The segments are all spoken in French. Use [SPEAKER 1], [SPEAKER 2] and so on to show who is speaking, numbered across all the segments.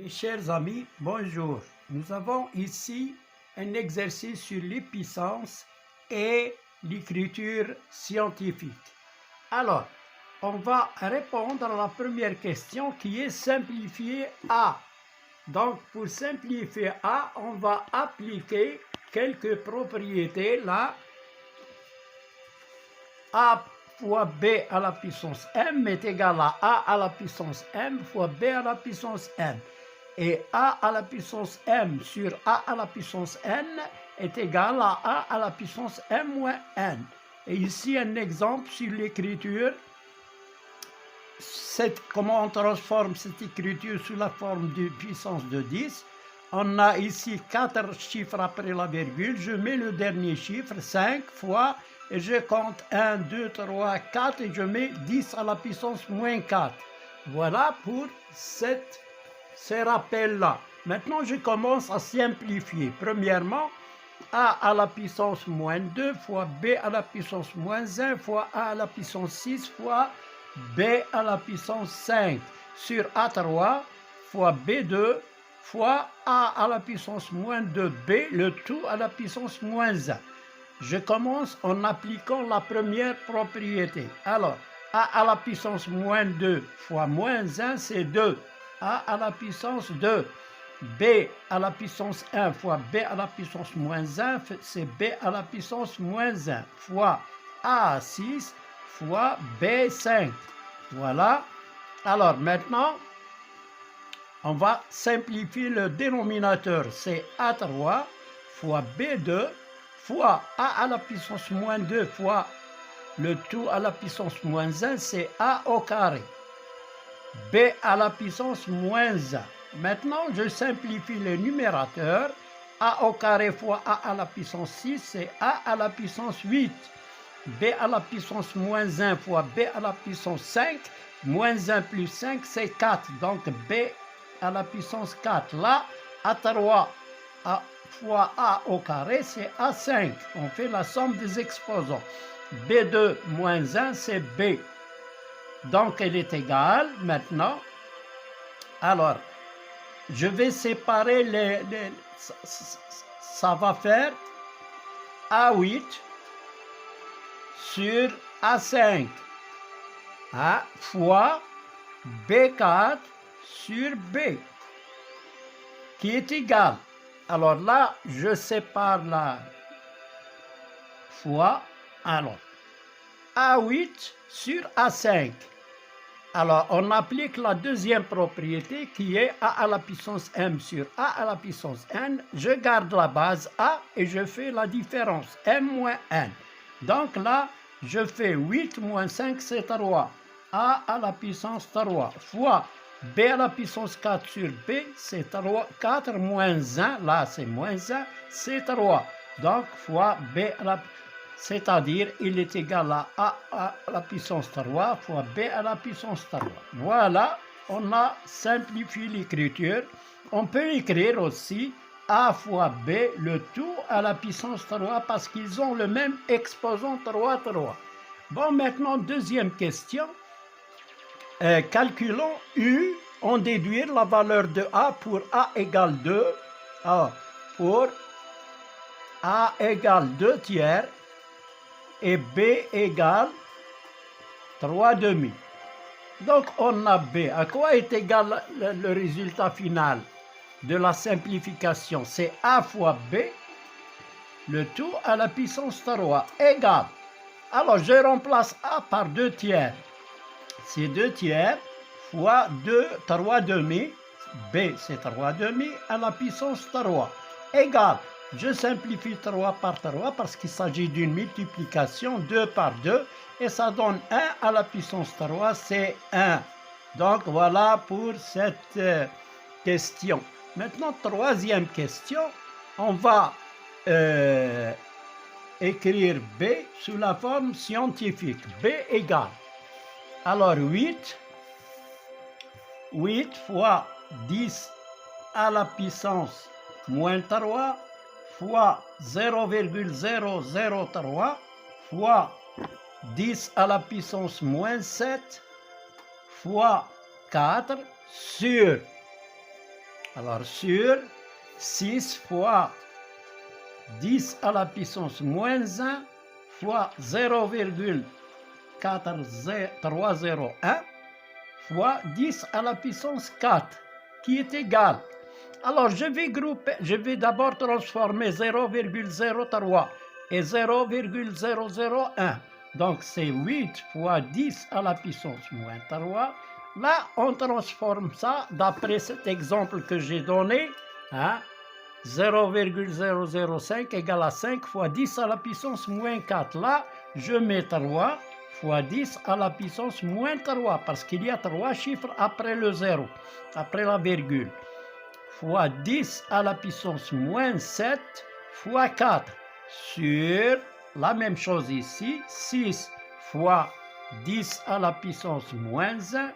[SPEAKER 1] Mes chers amis, bonjour. Nous avons ici un exercice sur l'impuissance et l'écriture scientifique. Alors, on va répondre à la première question qui est simplifier A. Donc, pour simplifier A, on va appliquer quelques propriétés là. A fois B à la puissance M est égal à A à la puissance M fois B à la puissance M. Et A à la puissance M sur A à la puissance N est égal à A à la puissance M moins N. Et ici, un exemple sur l'écriture. Comment on transforme cette écriture sous la forme de puissance de 10. On a ici 4 chiffres après la virgule. Je mets le dernier chiffre, 5 fois, et je compte 1, 2, 3, 4, et je mets 10 à la puissance moins 4. Voilà pour ces rappels-là. Maintenant, je commence à simplifier. Premièrement, A à la puissance moins 2 fois B à la puissance moins 1 fois A à la puissance 6 fois B à la puissance 5 sur A3 fois B2 fois A à la puissance moins 2B, le tout à la puissance moins 1. Je commence en appliquant la première propriété. Alors, A à la puissance moins 2 fois moins 1, c'est 2. A à la puissance 2. B à la puissance 1 fois B à la puissance moins 1, c'est B à la puissance moins 1 fois A à 6 fois B5. Voilà. Alors maintenant, on va simplifier le dénominateur. C'est A3 fois B2 fois A à la puissance moins 2 fois le tout à la puissance moins 1, c'est A au carré. B à la puissance moins 1. Maintenant, je simplifie le numérateur. A au carré fois A à la puissance 6, c'est A à la puissance 8. B à la puissance moins 1 fois B à la puissance 5. Moins 1 plus 5, c'est 4. Donc, B à la puissance 4. Là, A3 fois A au carré, c'est A5. On fait la somme des exposants. B2 moins 1, c'est B. Donc, elle est égale maintenant. Alors, je vais séparer ça va faire A8 sur A5 fois B4 sur B qui est égal. Alors là, je sépare la fois. Alors, A8 sur A5. Alors, on applique la deuxième propriété qui est A à la puissance M sur A à la puissance N. Je garde la base A et je fais la différence M moins N. Donc là, je fais 8 moins 5, c'est 3. A à la puissance 3 fois B à la puissance 4 sur B, c'est 4 moins 1. Là, c'est moins 1, c'est 3. Donc, fois B à la puissance. C'est-à-dire, il est égal à A à la puissance 3 fois B à la puissance 3. Voilà, on a simplifié l'écriture. On peut écrire aussi A fois B, le tout à la puissance 3, parce qu'ils ont le même exposant 3, 3. Bon, maintenant, deuxième question. Calculons U, on déduit la valeur de A pour A égale 2. Alors, pour A égale 2 tiers, et B égale 3 demi. Donc, on a B. À quoi est égal le résultat final de la simplification? C'est A fois B, le tout à la puissance 3, égale. Alors, je remplace A par 2 tiers. C'est 2 tiers fois 3 demi. B, c'est 3 demi à la puissance 3, égale. Je simplifie 3 par 3 parce qu'il s'agit d'une multiplication, 2 par 2, et ça donne 1 à la puissance 3, c'est 1. Donc voilà pour cette question. Maintenant, troisième question, on va écrire B sous la forme scientifique. B égale. Alors 8 fois 10 à la puissance moins 3 fois 0,003 fois 10 à la puissance moins 7 fois 4 sur Alors, sur 6 fois 10 à la puissance moins 1 fois 0,4301 fois 10 à la puissance 4, qui est égal. Alors, je vais d'abord transformer 0,03 et 0,001. Donc, c'est 8 fois 10 à la puissance moins 3. Là, on transforme ça d'après cet exemple que j'ai donné. 0,005 égale à 5 fois 10 à la puissance moins 4. Là, je mets 3 fois 10 à la puissance moins 3, parce qu'il y a 3 chiffres après le 0, après la virgule. Fois 10 à la puissance moins 7 fois 4 sur la même chose ici, 6 fois 10 à la puissance moins 1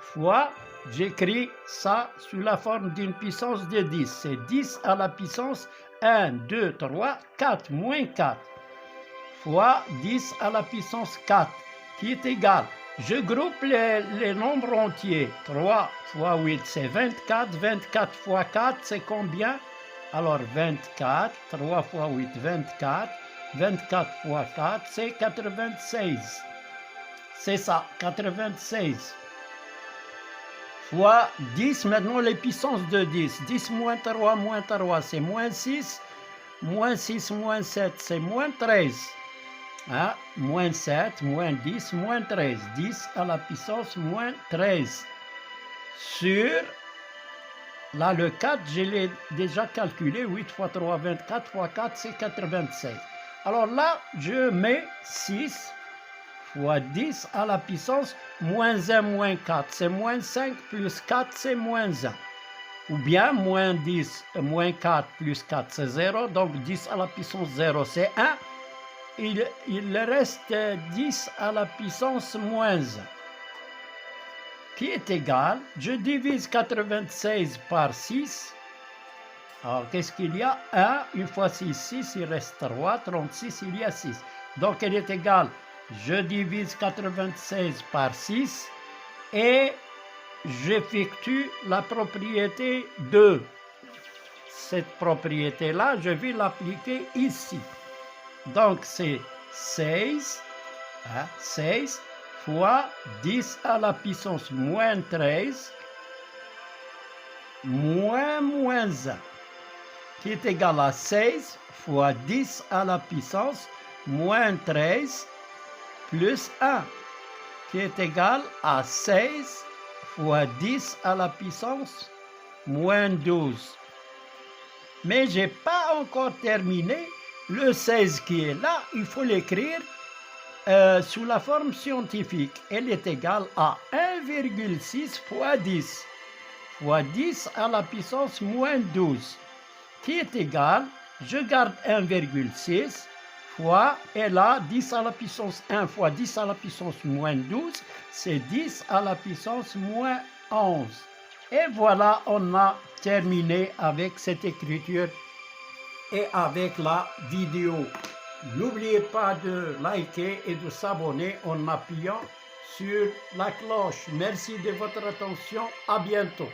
[SPEAKER 1] fois, j'écris ça sous la forme d'une puissance de 10. C'est 10 à la puissance 1, 2, 3, 4 moins 4 fois 10 à la puissance 4 qui est égal. Je groupe les nombres entiers. 3 fois 8, c'est 24. 24 fois 4, c'est combien? Alors 24, 3 fois 8, 24. 24 fois 4, c'est 96. C'est ça, 96. Fois 10, maintenant les puissances de 10. 10 moins 3, c'est moins 6. Moins 6, moins 7, c'est moins 13. Moins 7, moins 10, moins 13. 10 à la puissance moins 13. Sur, là le 4, je l'ai déjà calculé. 8 fois 3, 24 fois 4, c'est 96. Alors là, je mets 6 fois 10 à la puissance moins 1, moins 4. C'est moins 5 plus 4, c'est moins 1. Ou bien moins 10, moins 4 plus 4, c'est 0. Donc 10 à la puissance 0, c'est 1. Il reste 10 à la puissance moins 1, qui est égal, je divise 96 par 6. Alors, qu'est-ce qu'il y a? 1, une fois 6, 6, il reste 3, 36, il y a 6. Donc, elle est égale, je divise 96 par 6 et j'effectue la propriété 2. Cette propriété-là, je vais l'appliquer ici. Donc, c'est 16, 16 fois 10 à la puissance moins 13 moins 1, qui est égal à 16 fois 10 à la puissance moins 13 plus 1, qui est égal à 16 fois 10 à la puissance moins 12. Mais je n'ai pas encore terminé. Le 16 qui est là, il faut l'écrire sous la forme scientifique. Elle est égale à 1,6 fois 10 à la puissance moins 12, qui est égal, je garde 1,6 fois, et là, 10 à la puissance 1 fois 10 à la puissance moins 12, c'est 10 à la puissance moins 11. Et voilà, on a terminé avec cette écriture et avec la vidéo. N'oubliez pas de liker et de s'abonner en appuyant sur la cloche. Merci de votre attention. À bientôt.